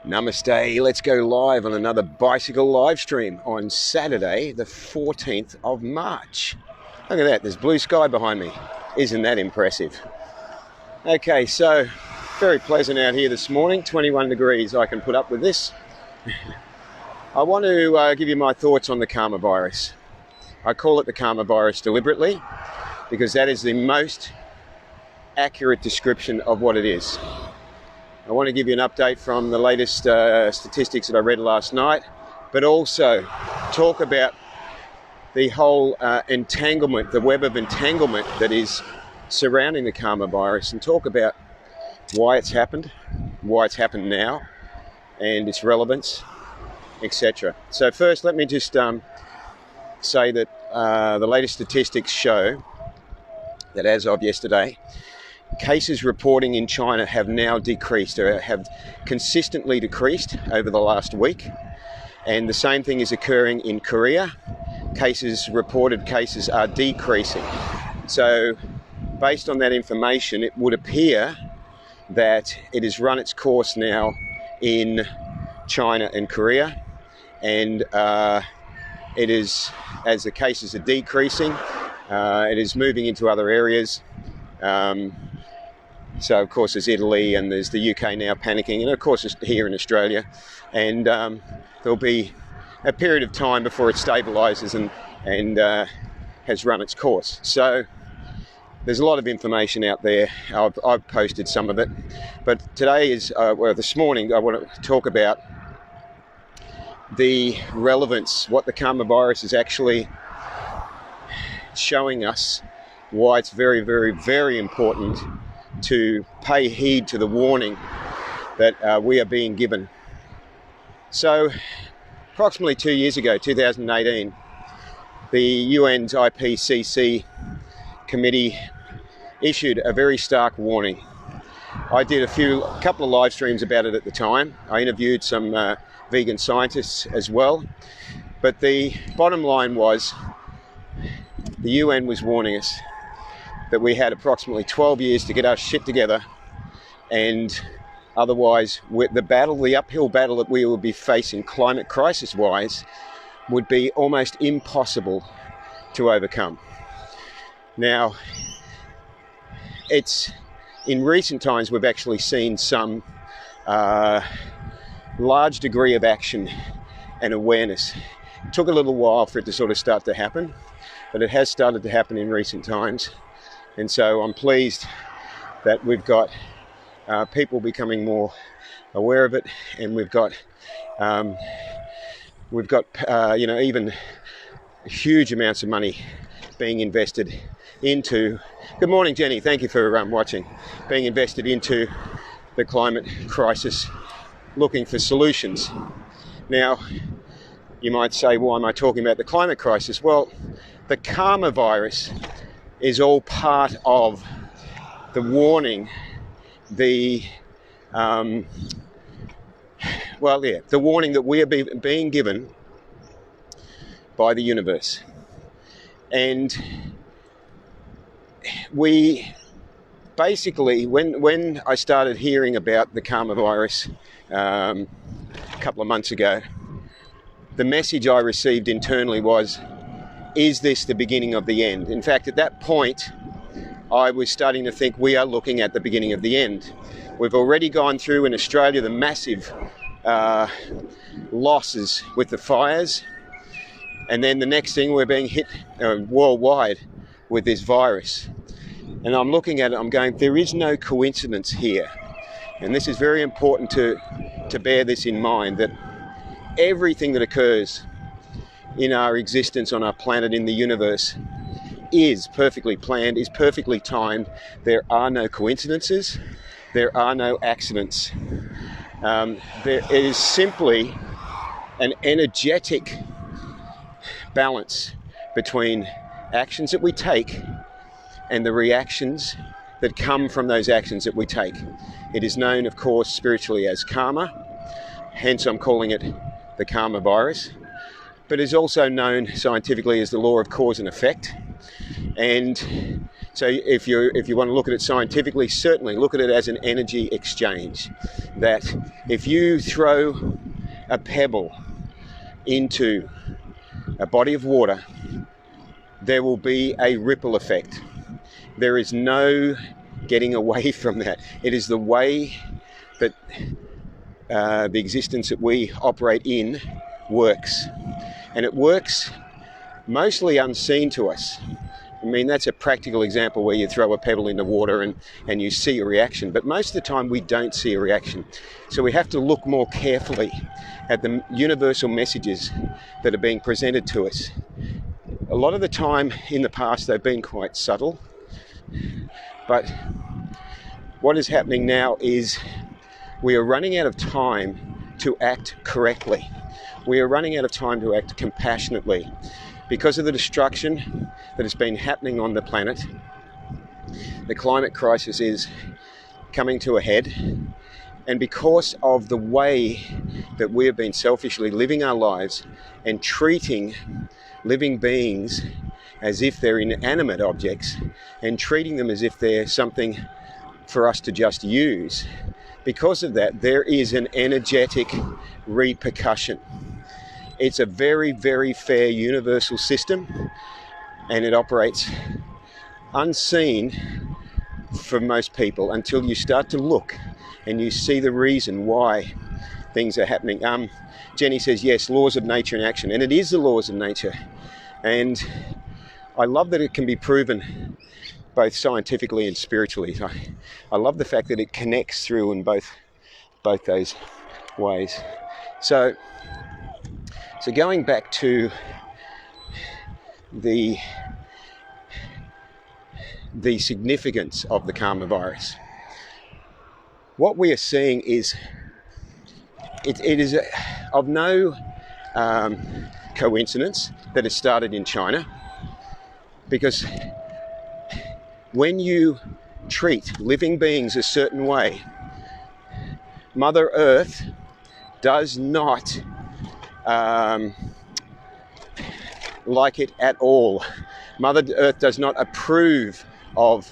Namaste, let's go live on another bicycle live stream on Saturday, the 14th of March. Look at that, there's blue sky behind me. Isn't that impressive? Okay, so very pleasant out here this morning, 21 degrees. I can put up with this. I want to give you my thoughts on the Karmavirus. I call it the Karmavirus deliberately because that is the most accurate description of what it is. I want to give you an update from the latest statistics that I read last night, but also talk about the whole entanglement, the web of entanglement that is surrounding the Karmavirus, and talk about why it's happened now, and its relevance, etc. So first, let me just say that the latest statistics show that as of yesterday, cases reporting in China have now decreased, or have consistently decreased over the last week. And the same thing is occurring in Korea. Reported cases are decreasing. So based on that information, it would appear that it has run its course now in China and Korea. And it is, as the cases are decreasing, it is moving into other areas. So, of course, there's Italy and there's the UK now panicking, and of course it's here in Australia. And there'll be a period of time before it stabilises and has run its course. So there's a lot of information out there. I've posted some of it. But today is, this morning, I want to talk about the relevance, what the Karmavirus is actually showing us, why it's very, very, very important to pay heed to the warning that we are being given. So approximately 2 years ago, 2018, the UN's IPCC committee issued a very stark warning. I did a couple of live streams about it at the time. I interviewed some vegan scientists as well. But the bottom line was the UN was warning us that we had approximately 12 years to get our shit together, and otherwise the uphill battle that we will be facing climate crisis wise would be almost impossible to overcome. Now, in recent times we've actually seen some large degree of action and awareness. It took a little while for it to sort of start to happen, but it has started to happen in recent times. And so I'm pleased that we've got people becoming more aware of it, and we've got even huge amounts of money being invested into. Good morning, Jenny. Thank you for watching. Being invested into the climate crisis, looking for solutions. Now, you might say, why am I talking about the climate crisis? Well, the Karmavirus is all part of the warning, the warning that we are being given by the universe. And we basically, when I started hearing about the Karmavirus a couple of months ago, the message I received internally was, is this the beginning of the end? In fact, at that point, I was starting to think we are looking at the beginning of the end. We've already gone through in Australia the massive losses with the fires, and then the next thing, we're being hit worldwide with this virus. And I'm looking at it, I'm going, there is no coincidence here. And this is very important to bear this in mind, that everything that occurs in our existence on our planet, in the universe, is perfectly planned, is perfectly timed. There are no coincidences. There are no accidents. There is simply an energetic balance between actions that we take and the reactions that come from those actions that we take. It is known, of course, spiritually as karma. Hence, I'm calling it the Karmavirus. But is also known scientifically as the law of cause and effect. And So if you want to look at it scientifically, certainly look at it as an energy exchange. That if you throw a pebble into a body of water, there will be a ripple effect. There is no getting away from that. It is the way that the existence that we operate in works. And it works mostly unseen to us. I mean, that's a practical example where you throw a pebble into water and you see a reaction. But most of the time we don't see a reaction. So we have to look more carefully at the universal messages that are being presented to us. A lot of the time in the past they've been quite subtle. But what is happening now is we are running out of time to act correctly. We are running out of time to act compassionately. Because of the destruction that has been happening on the planet, the climate crisis is coming to a head. And because of the way that we have been selfishly living our lives and treating living beings as if they're inanimate objects and treating them as if they're something for us to just use, because of that, there is an energetic repercussion. It's a very, very fair universal system, and it operates unseen for most people until you start to look and you see the reason why things are happening. Jenny says, yes, laws of nature in action, and it is the laws of nature. And I love that it can be proven both scientifically and spiritually. I love the fact that it connects through in both those ways. So going back to the significance of the Karmavirus, what we are seeing is it is of no coincidence that it started in China, because when you treat living beings a certain way, Mother Earth does not like it at all. Mother Earth does not approve of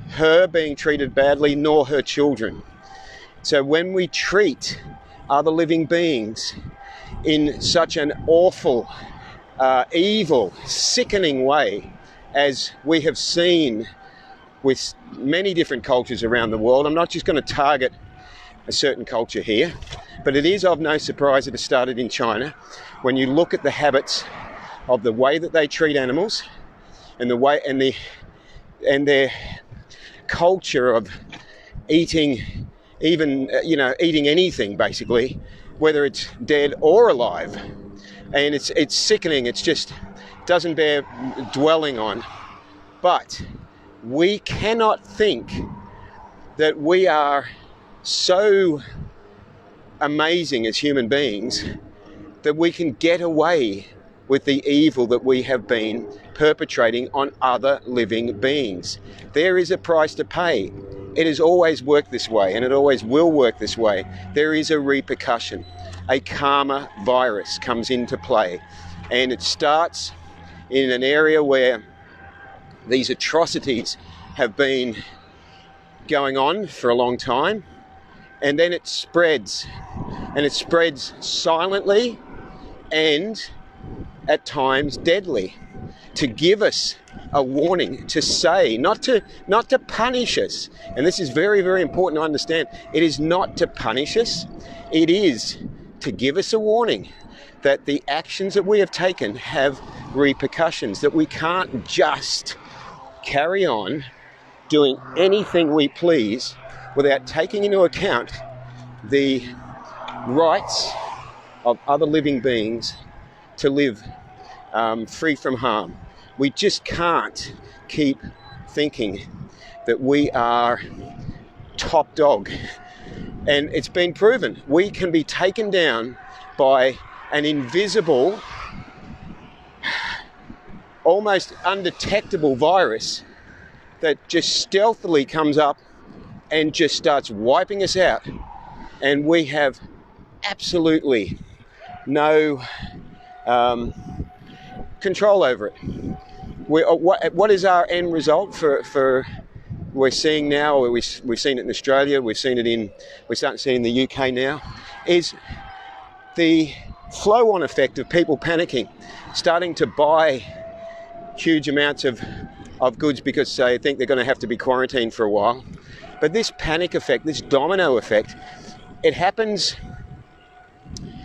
her being treated badly, nor her children. So when we treat other living beings in such an awful, evil, sickening way, as we have seen with many different cultures around the world, I'm not just going to target a certain culture here, but it is of no surprise that it started in China. When you look at the habits of the way that they treat animals and the way and their culture of eating, even eating anything basically, whether it's dead or alive, and it's sickening. It's just doesn't bear dwelling on. But we cannot think that we are so amazing as human beings that we can get away with the evil that we have been perpetrating on other living beings. There is a price to pay. It has always worked this way, and it always will work this way. There is a repercussion. A karma virus comes into play, and it starts in an area where these atrocities have been going on for a long time, and then it spreads, and it spreads silently and at times deadly, to give us a warning, to say, not to punish us. And this is very, very important to understand. It is not to punish us. It is to give us a warning that the actions that we have taken have repercussions, that we can't just carry on doing anything we please without taking into account the rights of other living beings to live free from harm. We just can't keep thinking that we are top dog. And it's been proven. We can be taken down by an invisible, almost undetectable virus that just stealthily comes up and just starts wiping us out. And we have absolutely no control over it. what is our end result for we're seeing now, or we've seen it in Australia, we're starting to see it in the UK now, is the flow-on effect of people panicking, starting to buy huge amounts of goods because they think they're going to have to be quarantined for a while. But this panic effect, this domino effect, it happens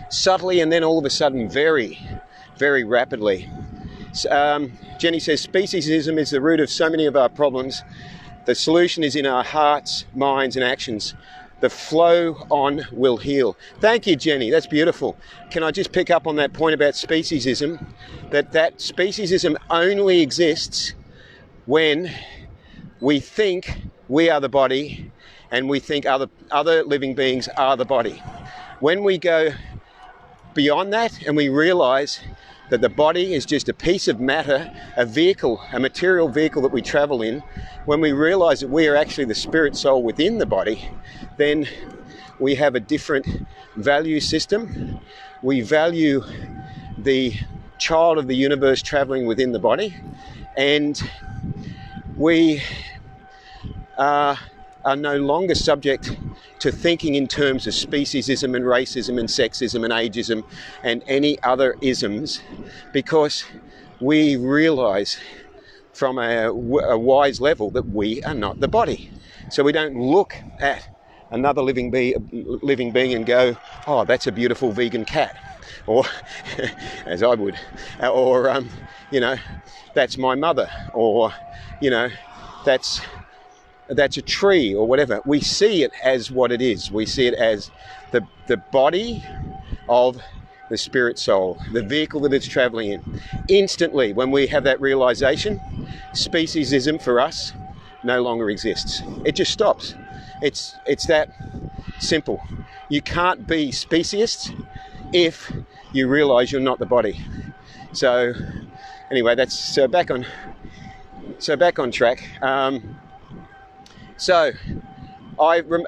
subtly and then all of a sudden very, very rapidly. Jenny says, speciesism is the root of so many of our problems. The solution is in our hearts, minds and actions. The flow on will heal. Thank you, Jenny. That's beautiful. Can I just pick up on that point about speciesism? That speciesism only exists when we think we are the body and we think other living beings are the body. When we go beyond that and we realize that the body is just a piece of matter, a vehicle, a material vehicle that we travel in, when we realize that we are actually the spirit soul within the body, then we have a different value system. We value the child of the universe traveling within the body, and we are no longer subject to thinking in terms of speciesism and racism and sexism and ageism and any other isms, because we realize from a wise level that we are not the body. So we don't look at another living being and go, oh, that's a beautiful vegan cat, or as I would, or that's my mother, or that's a tree, or whatever. We see it as what it is. We see it as the body of the spirit soul, the vehicle that it's traveling in. Instantly, when we have that realization, speciesism for us no longer exists. It just stops. It's that simple. You can't be speciest if you realize you're not the body. So anyway, that's back on track.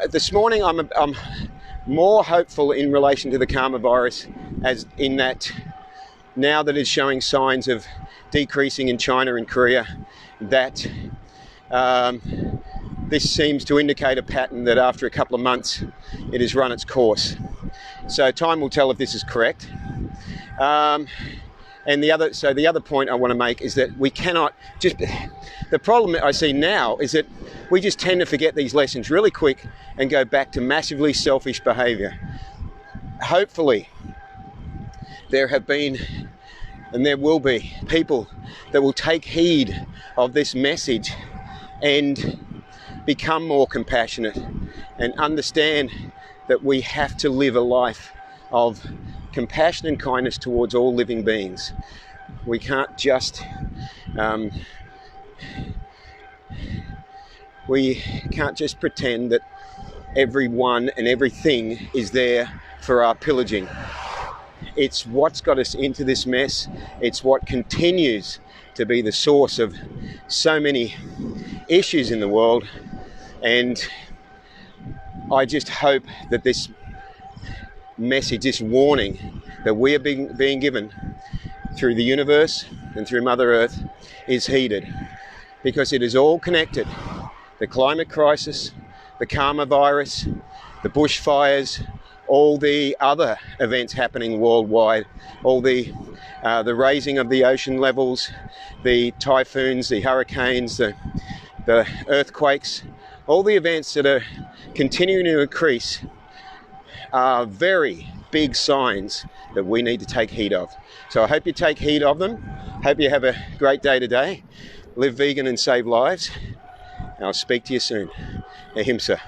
This morning I'm more hopeful in relation to the Karmavirus, as in that now that it's showing signs of decreasing in China and Korea, that this seems to indicate a pattern that after a couple of months it has run its course. So time will tell if this is correct. And the other point I want to make is that we cannot just, the problem I see now is that we just tend to forget these lessons really quick and go back to massively selfish behavior. Hopefully there have been and there will be people that will take heed of this message and become more compassionate and understand that we have to live a life of compassion and kindness towards all living beings. We can't just pretend that everyone and everything is there for our pillaging. It's what's got us into this mess. It's what continues to be the source of so many issues in the world. And I just hope that this message, this warning that we are being given through the universe and through Mother Earth is heeded, because it is all connected. The climate crisis, the Karmavirus, the bushfires, all the other events happening worldwide, all the raising of the ocean levels, the typhoons, the hurricanes, the earthquakes, all the events that are continuing to increase are very big signs that we need to take heed of. So I hope you take heed of them. Hope you have a great day today. Live vegan and save lives. And I'll speak to you soon. Ahimsa.